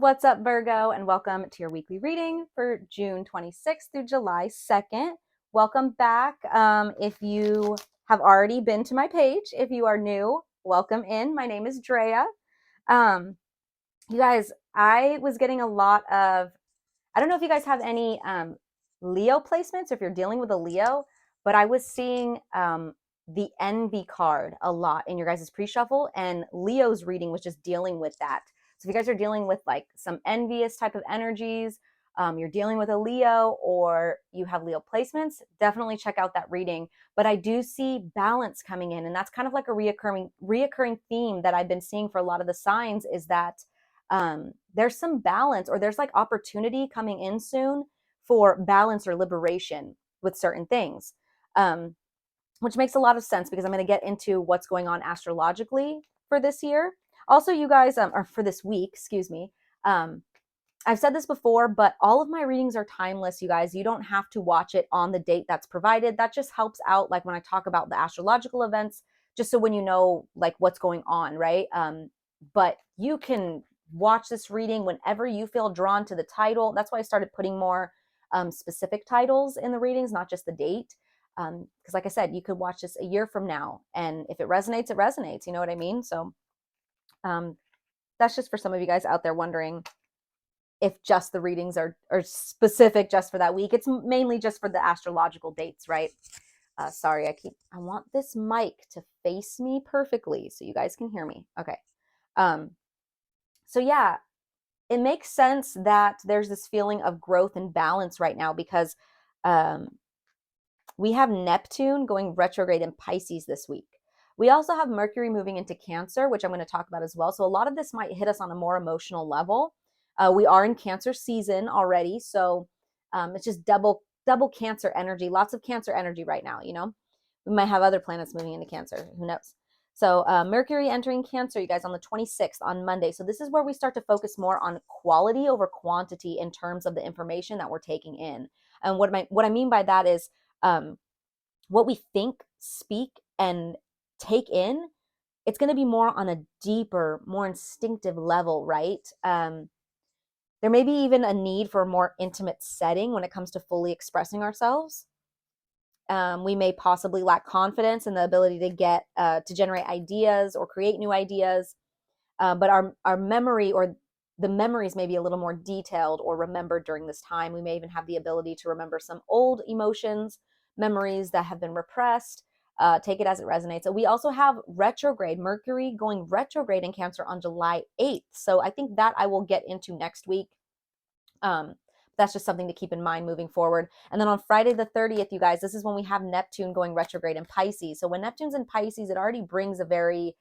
What's up, Virgo, and welcome to your weekly reading for June 26th through July 2nd. Welcome back. If you have already been to my page, if you are new, welcome in. My name is Drea. Um, you guys, I was getting a lot of, I don't know if you guys have any Leo placements or if you're dealing with a Leo, but I was seeing the envy card a lot in your guys' pre-shuffle, and Leo's reading was just dealing with that. So if you guys are dealing with like some envious type of energies, you're dealing with a Leo or you have Leo placements, definitely check out that reading. But I do see balance coming in, and that's kind of like a reoccurring theme that I've been seeing for a lot of the signs is that there's some balance or there's like opportunity coming in soon for balance or liberation with certain things, which makes a lot of sense because I'm going to get into what's going on astrologically for this year. Also, you guys, or for this week, excuse me. Um, I've said this before, but all of my readings are timeless, you guys. You don't have to watch it on the date that's provided. That just helps out, like when I talk about the astrological events, just so when you know, like what's going on, right? But you can watch this reading whenever you feel drawn to the title. That's why I started putting more specific titles in the readings, not just the date. Because, like I said, you could watch this a year from now, and if it resonates, it resonates. You know what I mean? So um, that's just for some of you guys out there wondering if just the readings are specific just for that week. It's mainly just for the astrological dates, right? Sorry, I want this mic to face me perfectly so you guys can hear me. Okay. Um, so yeah, it makes sense that there's this feeling of growth and balance right now because um, we have Neptune going retrograde in Pisces this week. We also have Mercury moving into Cancer, which I'm going to talk about as well. So a lot of this might hit us on a more emotional level. We are in Cancer season already, so it's just double Cancer energy. Lots of Cancer energy right now. We might have other planets moving into Cancer. Who knows? So Mercury entering Cancer, you guys, on the 26th on Monday. So this is where we start to focus more on quality over quantity in terms of the information that we're taking in. And what I mean by that is um, what we think, speak, and take in, it's going to be more on a deeper, more instinctive level, right? There may be even a need for a more intimate setting when it comes to fully expressing ourselves. We may possibly lack confidence in the ability to get to generate ideas or create new ideas, but our memory or the memories may be a little more detailed or remembered during this time. We may even have the ability to remember some old emotions, memories that have been repressed. Take it as it resonates. So we also have retrograde, Mercury going retrograde in Cancer on July 8th. So I think that I will get into next week. That's just something to keep in mind moving forward. And then on Friday the 30th, you guys, this is when we have Neptune going retrograde in Pisces. So when Neptune's in Pisces, it already brings a very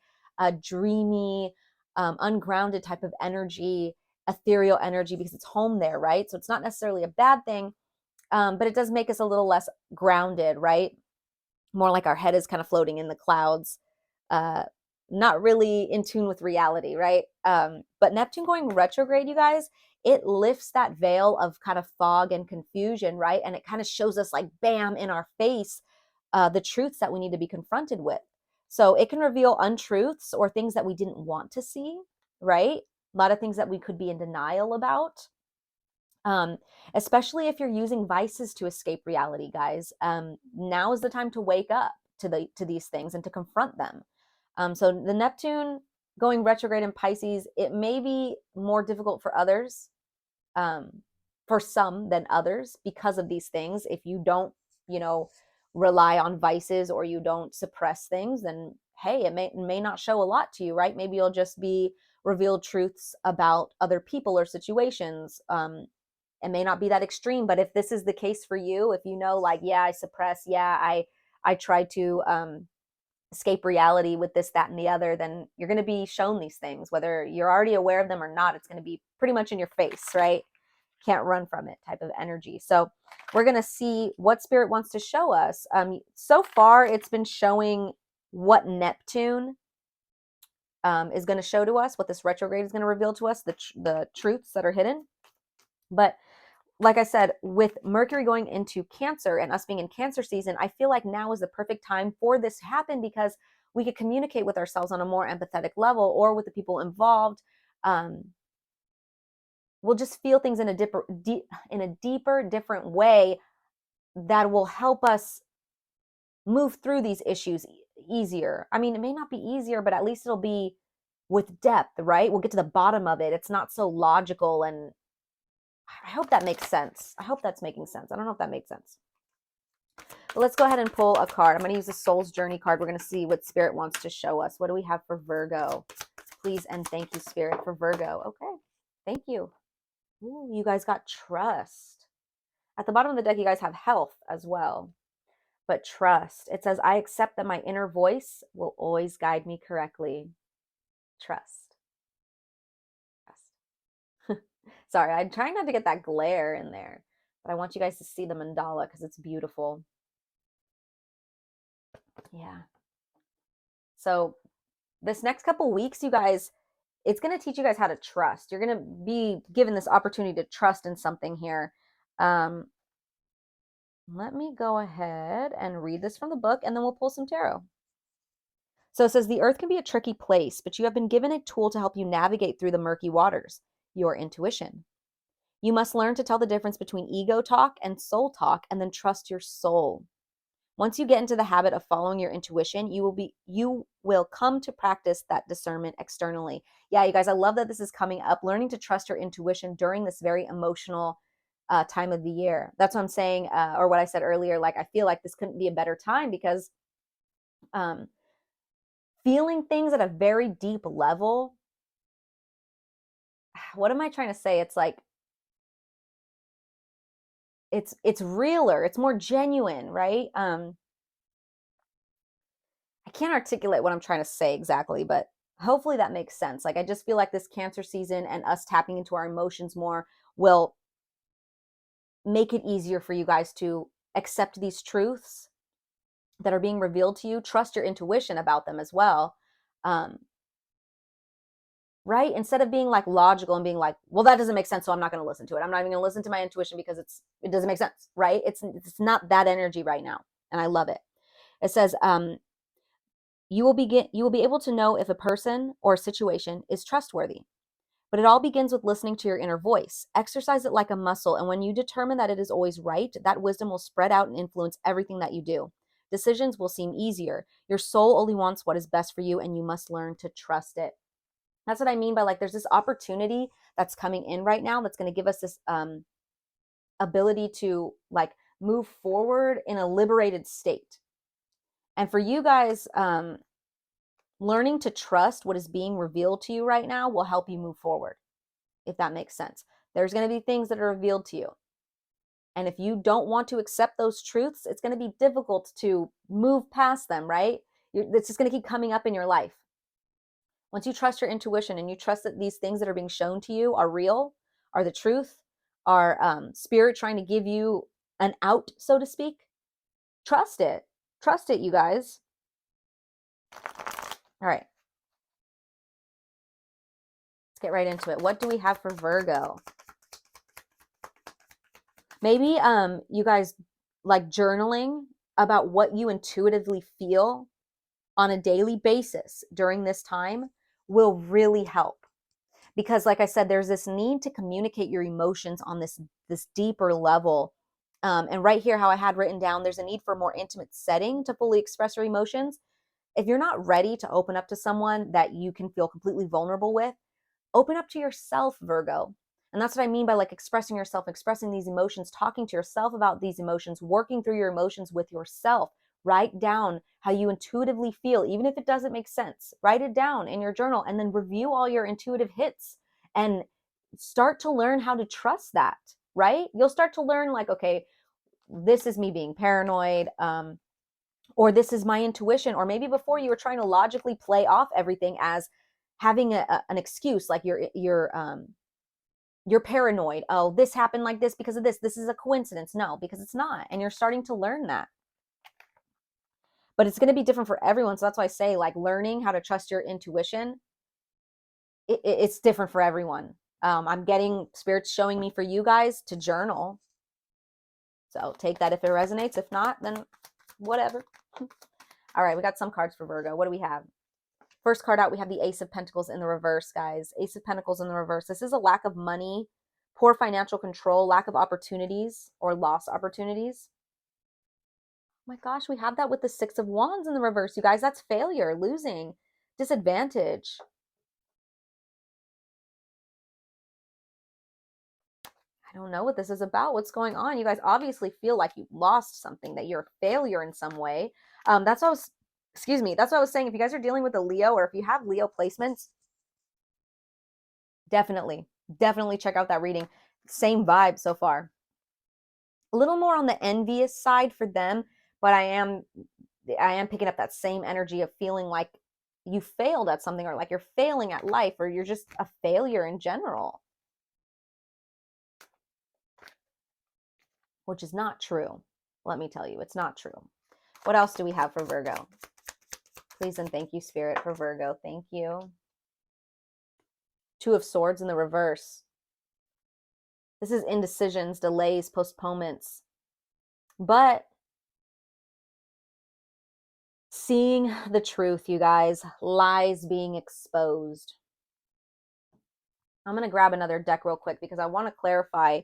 dreamy, ungrounded type of energy, ethereal energy, because it's home there, right? So it's not necessarily a bad thing, but it does make us a little less grounded, right? More like our head is kind of floating in the clouds, uh, not really in tune with reality, right? But Neptune going retrograde, you guys, it lifts that veil of kind of fog and confusion, right? And it kind of shows us like bam in our face the truths that we need to be confronted with. So it can reveal untruths or things that we didn't want to see, right? A lot of things that we could be in denial about. Um, Especially if you're using vices to escape reality, guys. Now is the time to wake up to these things and to confront them. So the Neptune going retrograde in Pisces, it may be more difficult for others, um, for some than others because of these things. If you don't, you know, rely on vices or you don't suppress things, then hey, it may not show a lot to you, right? Maybe you'll just be revealed truths about other people or situations. It may not be that extreme, but if this is the case for you, if you know, like, yeah, I suppress, yeah, I try to escape reality with this, that, and the other, then you're going to be shown these things, whether you're already aware of them or not. It's going to be pretty much in your face, right? Can't run from it type of energy. So we're going to see what spirit wants to show us. So far, it's been showing what Neptune is going to show to us, what this retrograde is going to reveal to us, the truths that are hidden. But like I said, with Mercury going into Cancer and us being in Cancer season, I feel like now is the perfect time for this to happen because we could communicate with ourselves on a more empathetic level or with the people involved. Um, we'll just feel things in a deeper, different way that will help us move through these issues easier. I mean, it may not be easier, but at least it'll be with depth, right? We'll get to the bottom of it. It's not so logical. And I hope that makes sense. I hope that's making sense. I don't know if that makes sense. But let's go ahead and pull a card. I'm going to use the Soul's Journey card. We're going to see what Spirit wants to show us. What do we have for Virgo? Please and thank you, Spirit, for Virgo. Okay. Thank you. Ooh, you guys got trust. At the bottom of the deck, you guys have health as well. But trust. It says, I accept that my inner voice will always guide me correctly. Trust. Trust. Sorry, I'm trying not to get that glare in there, but I want you guys to see the mandala because it's beautiful. Yeah. So this next couple weeks, you guys, it's going to teach you guys how to trust. You're going to be given this opportunity to trust in something here. Let me go ahead and read this from the book, and then we'll pull some tarot. So it says, the earth can be a tricky place, but you have been given a tool to help you navigate through the murky waters, your intuition. You must learn to tell the difference between ego talk and soul talk, and then trust your soul. Once you get into the habit of following your intuition, you will come to practice that discernment externally. Yeah, you guys, I love that this is coming up, learning to trust your intuition during this very emotional time of the year. That's what I'm saying, or what I said earlier, like I feel like this couldn't be a better time because feeling things at a very deep level, what am I trying to say? It's like, it's realer, it's more genuine, right? I can't articulate what I'm trying to say exactly, but hopefully that makes sense. Like, I just feel like this Cancer season and us tapping into our emotions more will make it easier for you guys to accept these truths that are being revealed to you. Trust your intuition about them as well. Right? Instead of being like logical and being like, well, that doesn't make sense, so I'm not going to listen to it. I'm not even going to listen to my intuition because it doesn't make sense, right? It's not that energy right now, and I love it. It says, you will be able to know if a person or situation is trustworthy. But it all begins with listening to your inner voice. Exercise it like a muscle, and when you determine that it is always right, that wisdom will spread out and influence everything that you do. Decisions will seem easier. Your soul only wants what is best for you, and you must learn to trust it. That's what I mean by, like, there's this opportunity that's coming in right now that's going to give us this ability to like move forward in a liberated state. And for you guys, learning to trust what is being revealed to you right now will help you move forward, if that makes sense. There's going to be things that are revealed to you. And if you don't want to accept those truths, it's going to be difficult to move past them, right? It's just going to keep coming up in your life. Once you trust your intuition and you trust that these things that are being shown to you are real, are the truth, are spirit trying to give you an out, so to speak, trust it. Trust it, you guys. All right. Let's get right into it. What do we have for Virgo? Maybe you guys like journaling about what you intuitively feel on a daily basis during this time will really help. Because like I said, there's this need to communicate your emotions on this deeper level. And right here, how I had written down, there's a need for a more intimate setting to fully express your emotions. If you're not ready to open up to someone that you can feel completely vulnerable with, open up to yourself, Virgo. And that's what I mean by like expressing yourself, expressing these emotions, talking to yourself about these emotions, working through your emotions with yourself. Write down how you intuitively feel, even if it doesn't make sense. Write it down in your journal and then review all your intuitive hits and start to learn how to trust that, right? You'll start to learn like, okay, this is me being paranoid, or this is my intuition. Or maybe before you were trying to logically play off everything as having an excuse, like you're paranoid. Oh, this happened like this because of this. This is a coincidence. No, because it's not. And you're starting to learn that. But it's going to be different for everyone. So that's why I say, like, learning how to trust your intuition, it's different for everyone. I'm getting spirits showing me for you guys to journal. So take that if it resonates. If not, then whatever. All right, we got some cards for Virgo. What do we have? First card out, we have the Ace of Pentacles in the reverse, guys. Ace of Pentacles in the reverse. This is a lack of money, poor financial control, lack of opportunities or lost opportunities. Oh my gosh, we have that with the Six of Wands in the reverse, you guys. That's failure, losing, disadvantage. I don't know what this is about. What's going on? You guys obviously feel like you lost something, that you're a failure in some way. That's what I was, excuse me, that's what I was saying. If you guys are dealing with a Leo, or if you have Leo placements, definitely, definitely check out that reading. Same vibe so far. A little more on the envious side for them, but I am picking up that same energy of feeling like you failed at something, or like you're failing at life, or you're just a failure in general, which is not true. Let me tell you, it's not true. What else do we have for Virgo? Please and thank you, Spirit, for Virgo. Thank you. Two of Swords in the reverse. This is indecisions, delays, postponements. But seeing the truth, you guys, lies being exposed. I'm going to grab another deck real quick because I want to clarify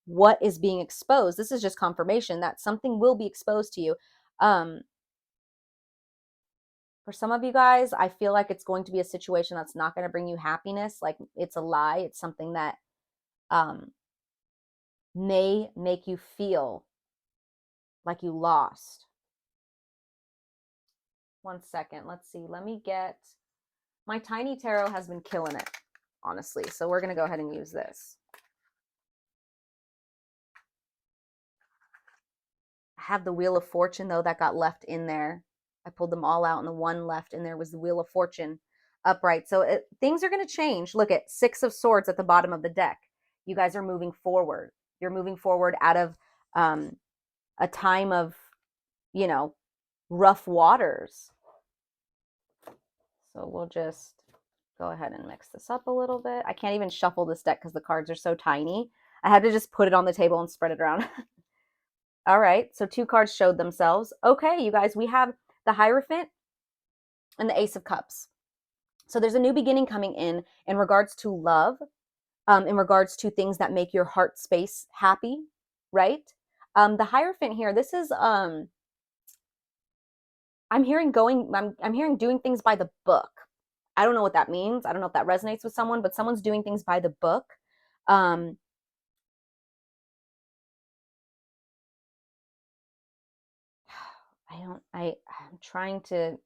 what is being exposed. This is just confirmation that something will be exposed to you. For some of you guys, I feel like it's going to be a situation that's not going to bring you happiness. Like it's a lie. It's something that may make you feel like you lost. One second. Let's see. Let me get, my tiny tarot has been killing it, honestly. So we're going to go ahead and use this. I have the Wheel of Fortune, though, that got left in there. I pulled them all out, and the one left in there was the Wheel of Fortune upright. So things are going to change. Look at Six of Swords at the bottom of the deck. You guys are moving forward. You're moving forward out of a time of, you know, rough waters. So we'll just go ahead and mix this up a little bit. I can't even shuffle this deck because the cards are so tiny. I had to just put it on the table and spread it around. All right, so two cards showed themselves. Okay, you guys, we have the Hierophant and the Ace of Cups. So there's a new beginning coming in regards to love, in regards to things that make your heart space happy, right? The Hierophant here, this is I'm hearing doing things by the book. I don't know what that means. I don't know if that resonates with someone, but someone's doing things by the book. Um, I'm trying to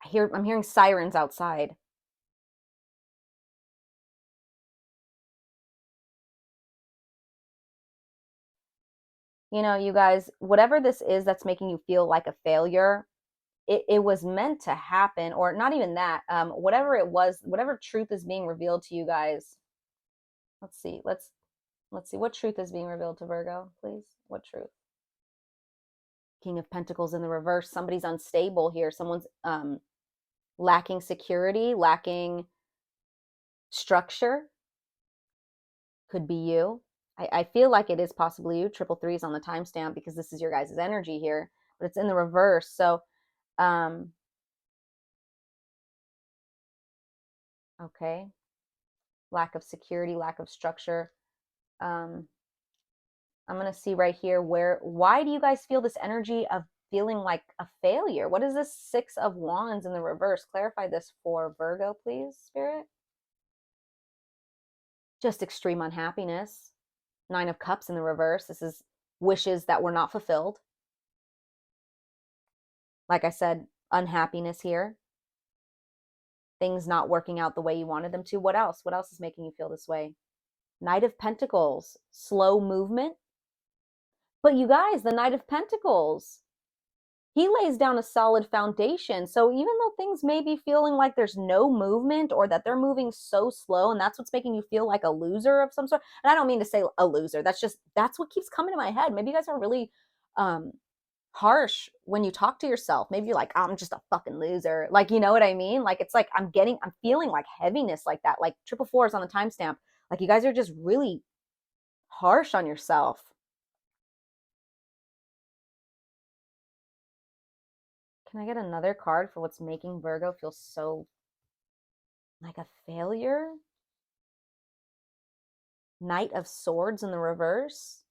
I'm hearing sirens outside. You know, you guys, whatever this is that's making you feel like a failure, it was meant to happen, or not even that. Whatever it was, whatever truth is being revealed to you guys. Let's see. Let's see. What truth is being revealed to Virgo, please? What truth? King of Pentacles in the reverse. Somebody's unstable here. Someone's lacking security, lacking structure. Could be you. I feel like it is possibly you. Triple threes on the timestamp because this is your guys' energy here, but it's in the reverse. So, okay. Lack of security, lack of structure. I'm going to see right here why do you guys feel this energy of feeling like a failure? What is this Six of Wands in the reverse? Clarify this for Virgo, please, Spirit. Just extreme unhappiness. Nine of Cups in the reverse. This is wishes that were not fulfilled. Like I said, unhappiness here. Things not working out the way you wanted them to. What else? What else is making you feel this way? Knight of Pentacles, slow movement. But you guys, the Knight of Pentacles, he lays down a solid foundation. So even though things may be feeling like there's no movement, or that they're moving so slow, and that's what's making you feel like a loser of some sort. And I don't mean to say a loser. That's what keeps coming to my head. Maybe you guys are really harsh when you talk to yourself. Maybe you're like, I'm just a fucking loser. Like, you know what I mean? Like, it's like I'm feeling like heaviness like that. Like triple fours on the timestamp. Like you guys are just really harsh on yourself. Can I get another card for what's making Virgo feel so like a failure? Knight of Swords in the reverse.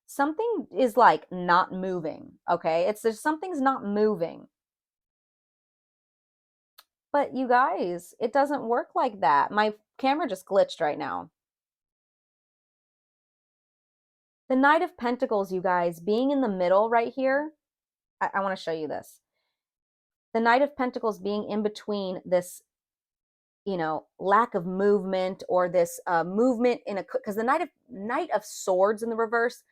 Something is like not moving, okay? It's there's something's not moving. But you guys, it doesn't work like that. My camera just glitched right now. The Knight of Pentacles, you guys, being in the middle right here, I want to show you this. The Knight of Pentacles being in between this, lack of movement or this movement in a, because the Knight of Swords in the reverse,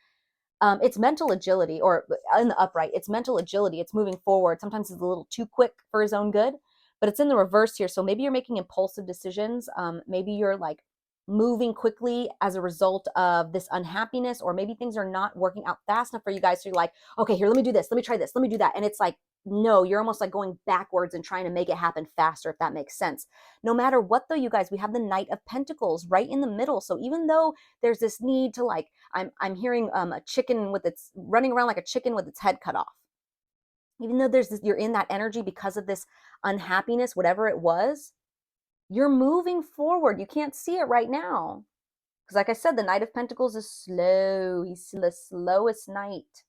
it's mental agility, or in the upright, it's mental agility. It's moving forward. Sometimes it's a little too quick for his own good, but it's in the reverse here. So maybe you're making impulsive decisions. Maybe you're like moving quickly as a result of this unhappiness, or maybe things are not working out fast enough for you guys. So you're like, okay, here, let me do this. Let me try this. Let me do that. And it's like, no, you're almost like going backwards and trying to make it happen faster, if that makes sense. No matter what, though, you guys, we have the Knight of Pentacles right in the middle. So even though there's this need to like, I'm hearing a chicken with its running around like a chicken with its head cut off. Even though there's this, you're in that energy because of this unhappiness, whatever it was, you're moving forward. You can't see it right now. Because like I said, the Knight of Pentacles is slow. He's the slowest knight.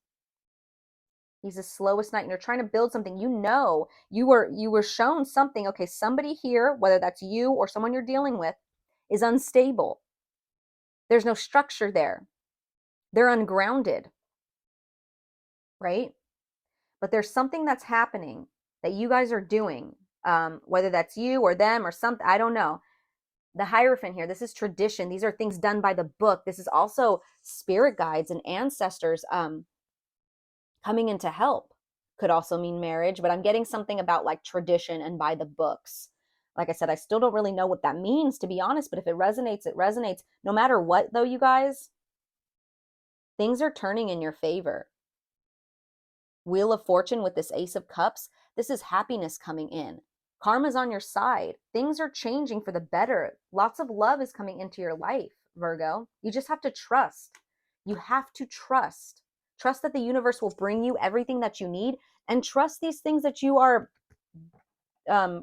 He's the slowest knight, and you're trying to build something. You were shown something. Okay, somebody here, whether that's you or someone you're dealing with, is unstable. There's no structure there. They're ungrounded, right? But there's something that's happening that you guys are doing, whether that's you or them or something, I don't know. The Hierophant here, this is tradition. These are things done by the book. This is also spirit guides and ancestors coming in to help. Could also mean marriage, but I'm getting something about like tradition and by the books. Like I said, I still don't really know what that means, to be honest, but if it resonates, it resonates. No matter what, though, you guys, things are turning in your favor. Wheel of Fortune with this Ace of Cups, this is happiness coming in. Karma's on your side. Things are changing for the better. Lots of love is coming into your life, Virgo. You just have to trust. You have to trust. Trust that the universe will bring you everything that you need, and trust these things that you are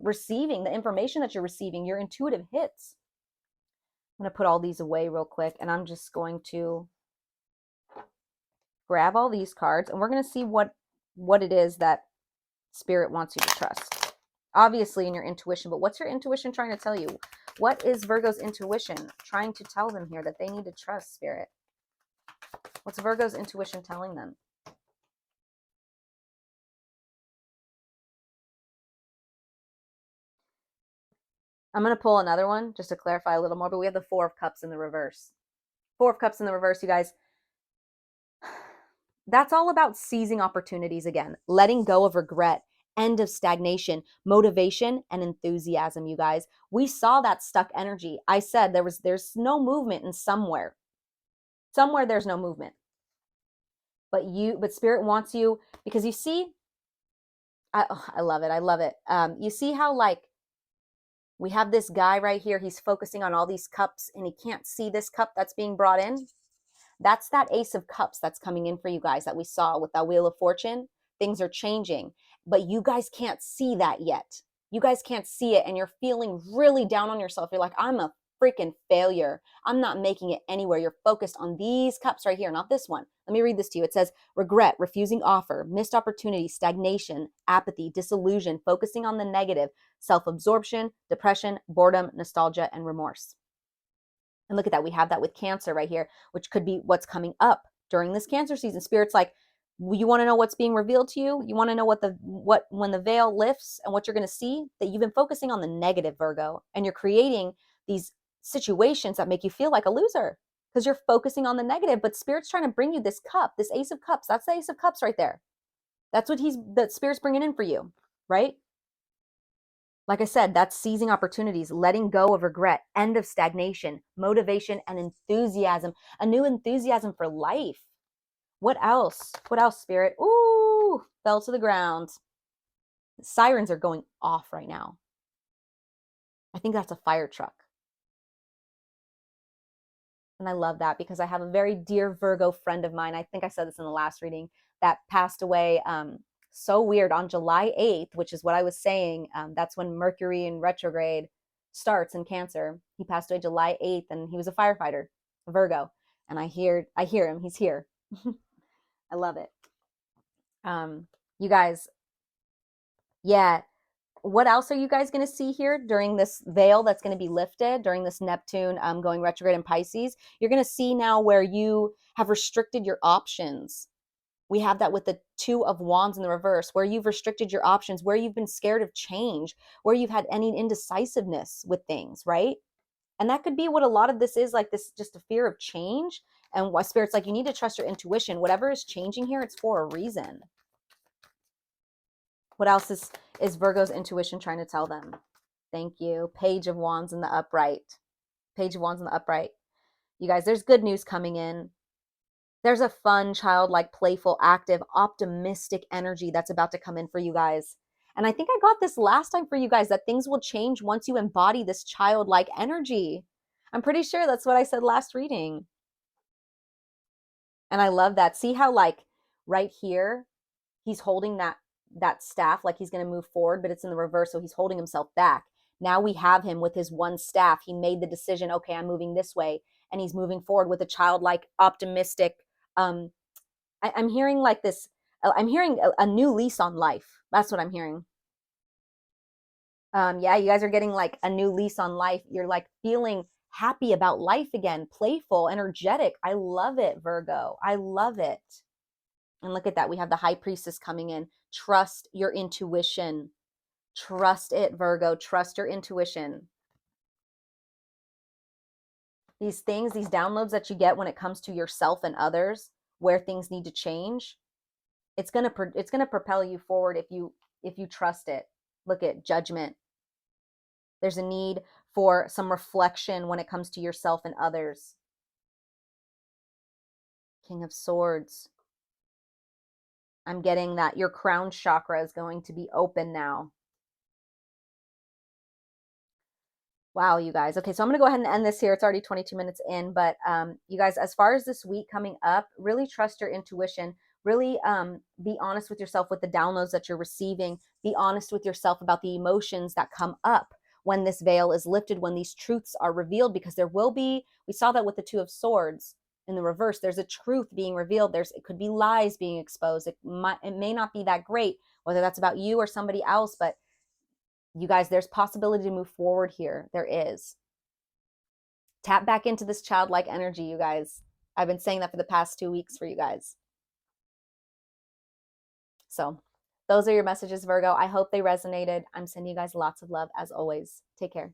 receiving, the information that you're receiving, your intuitive hits. I'm going to put all these away real quick, and I'm just going to grab all these cards, and we're going to see what it is that Spirit wants you to trust. Obviously in your intuition, but what's your intuition trying to tell you? What is Virgo's intuition trying to tell them here that they need to trust, Spirit? What's Virgo's intuition telling them? I'm going to pull another one just to clarify a little more, but we have the Four of Cups in the reverse. Four of Cups in the reverse, you guys. That's all about seizing opportunities again, letting go of regret, end of stagnation, motivation, and enthusiasm, you guys. We saw that stuck energy. I said there's no movement in somewhere. Somewhere there's no movement. But Spirit wants you, because you see, I love it. I love it. You see how like we have this guy right here. He's focusing on all these cups and he can't see this cup that's being brought in. That's that Ace of Cups that's coming in for you guys that we saw with that Wheel of Fortune. Things are changing, but you guys can't see that yet. You guys can't see it, and you're feeling really down on yourself. You're like, I'm a freaking failure. I'm not making it anywhere. You're focused on these cups right here, not this one. Let me read this to you. It says regret, refusing offer, missed opportunity, stagnation, apathy, disillusion, focusing on the negative, self-absorption, depression, boredom, nostalgia, and remorse. And look at that. We have that with Cancer right here, which could be what's coming up during this Cancer season. Spirit's like, you want to know what's being revealed to you? You want to know what when the veil lifts and what you're going to see? That you've been focusing on the negative, Virgo, and you're creating these situations that make you feel like a loser because you're focusing on the negative. But Spirit's trying to bring you this cup, this Ace of Cups. That's the Ace of Cups right there. That's what that Spirit's bringing in for you, right? Like I said, that's seizing opportunities, letting go of regret, end of stagnation, motivation, and enthusiasm. A new enthusiasm for life. What else? What else, Spirit? Ooh, fell to the ground. Sirens are going off right now. I think that's a fire truck. And I love that because I have a very dear Virgo friend of mine. I think I said this in the last reading, that passed away so weird on July 8th, which is what I was saying. That's when Mercury in retrograde starts in Cancer. He passed away July 8th, and he was a firefighter. Virgo. And I hear him. He's here. I love it. You guys, yeah. What else are you guys going to see here during this veil that's going to be lifted during this Neptune going retrograde in Pisces? You're going to see now where you have restricted your options. We have that with the Two of Wands in the reverse, where you've restricted your options, where you've been scared of change, where you've had any indecisiveness with things, right? And that could be what a lot of this is, like this, just a fear of change. And why Spirit's like, you need to trust your intuition. Whatever is changing here, it's for a reason. What else is Virgo's intuition trying to tell them? Thank you. Page of Wands in the upright. Page of Wands in the upright. You guys, there's good news coming in. There's a fun, childlike, playful, active, optimistic energy that's about to come in for you guys. And I think I got this last time for you guys, that things will change once you embody this childlike energy. I'm pretty sure that's what I said last reading. And I love that. See how, like, right here, he's holding that staff like he's going to move forward, but it's in the reverse, so he's holding himself back. Now we have him with his one staff. He made the decision, okay, I'm moving this way, and he's moving forward with a childlike, optimistic. I'm hearing like this. I'm hearing a new lease on life. That's what I'm hearing. Yeah, you guys are getting like a new lease on life. You're like feeling happy about life again, playful, energetic. I love it, Virgo. I love it. And look at that. We have the High Priestess coming in. Trust your intuition. Trust it, Virgo. Trust your intuition. These things, these downloads that you get when it comes to yourself and others, where things need to change, it's gonna propel you forward if you trust it. Look at Judgment. There's a need for some reflection when it comes to yourself and others. King of Swords. I'm getting that your crown chakra is going to be open now. Wow, you guys. Okay, so I'm going to go ahead and end this here. It's already 22 minutes in, but you guys, as far as this week coming up, really trust your intuition. Really be honest with yourself with the downloads that you're receiving. Be honest with yourself about the emotions that come up when this veil is lifted, when these truths are revealed, because there will be, we saw that with the Two of Swords in the reverse. There's a truth being revealed. It could be lies being exposed. It may not be that great, whether that's about you or somebody else, but you guys, there's possibility to move forward here. There is. Tap back into this childlike energy, you guys. I've been saying that for the past 2 weeks for you guys. So those are your messages, Virgo. I hope they resonated. I'm sending you guys lots of love as always. Take care.